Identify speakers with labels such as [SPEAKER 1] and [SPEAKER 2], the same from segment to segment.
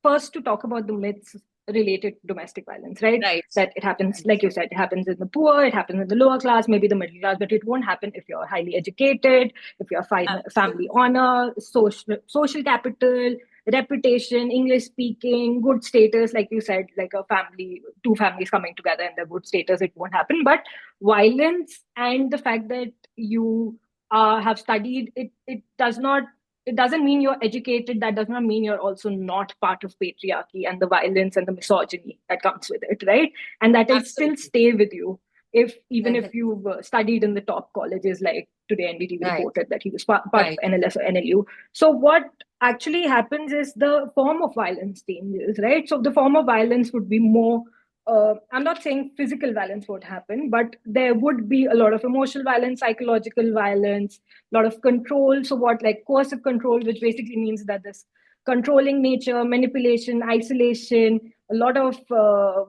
[SPEAKER 1] first to talk about the myths related to domestic violence, right?
[SPEAKER 2] Right.
[SPEAKER 1] That it happens, like you said, it happens in the poor, it happens in the lower class, maybe the middle class, but it won't happen if you're highly educated, if you're family
[SPEAKER 2] Absolutely.
[SPEAKER 1] honor, social capital, reputation, English speaking, good status, like you said, like a family, two families coming together and the good status, it won't happen. But violence and the fact that you have studied it, it doesn't mean you're educated. That does not mean you're also not part of patriarchy and the violence and the misogyny that comes with it, right? And that will still
[SPEAKER 2] Absolutely.
[SPEAKER 1] stay with you if even if you've studied in the top colleges. Like today NDTV
[SPEAKER 2] Right.
[SPEAKER 1] reported that he was part of
[SPEAKER 2] Right.
[SPEAKER 1] NLS or NLU. So what actually happens is the form of violence changes, right? So the form of violence would be more, I'm not saying physical violence would happen, but there would be a lot of emotional violence, psychological violence, a lot of control. So what, like coercive control, which basically means that this controlling nature, manipulation, isolation, a lot of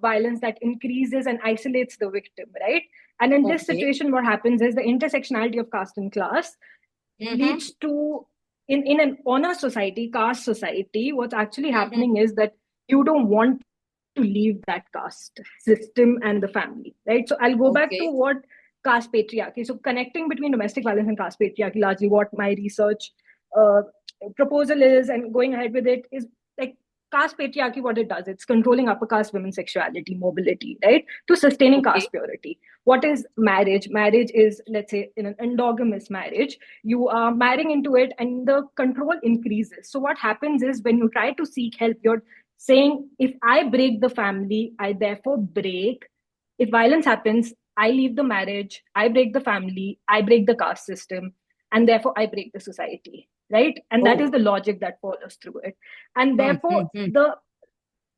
[SPEAKER 1] violence that increases and isolates the victim, right? And in this
[SPEAKER 2] Okay.
[SPEAKER 1] situation, what happens is the intersectionality of caste and class
[SPEAKER 2] Mm-hmm.
[SPEAKER 1] leads to, in an honor society, caste society, what's actually
[SPEAKER 2] Mm-hmm.
[SPEAKER 1] happening is that you don't want to leave that caste system and the family, right? So I'll go back to
[SPEAKER 2] Okay.
[SPEAKER 1] what caste patriarchy. So connecting between domestic violence and caste patriarchy, largely what my research uh, proposal is, and going ahead with it is like caste patriarchy. What it does, it's controlling upper caste women's sexuality, mobility, right, to sustaining
[SPEAKER 2] Okay.
[SPEAKER 1] caste purity. What is marriage? Marriage is, let's say, in an endogamous marriage, you are marrying into it and the control increases. So what happens is when you try to seek help, you're saying, if I break the family, I therefore break. If violence happens, I leave the marriage, I break the family, I break the caste system, and therefore I break the society, right? And that is
[SPEAKER 2] Oh.
[SPEAKER 1] the logic that follows through it. And therefore,
[SPEAKER 2] Mm-hmm.
[SPEAKER 1] the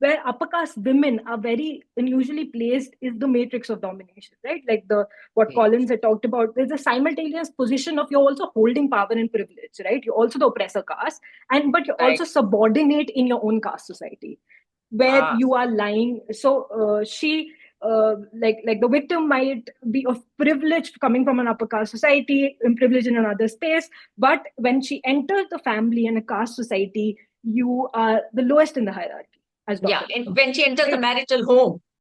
[SPEAKER 1] where upper caste women are very unusually placed is the matrix of domination, right? Like the what
[SPEAKER 2] Okay.
[SPEAKER 1] Collins had talked about. There's a simultaneous position of you're also holding power and privilege, right? You're also the oppressor caste, and but you're
[SPEAKER 2] Right.
[SPEAKER 1] also subordinate in your own caste society, where
[SPEAKER 2] Ah.
[SPEAKER 1] you are lying. So she. Like the victim might be of privilege coming from an upper caste society, in privilege in another space, but when she enters the family and a caste society, you are the lowest in the hierarchy as
[SPEAKER 2] Yeah.
[SPEAKER 1] daughter
[SPEAKER 2] And
[SPEAKER 1] in law,
[SPEAKER 2] when she enters the
[SPEAKER 1] right?
[SPEAKER 2] marital home.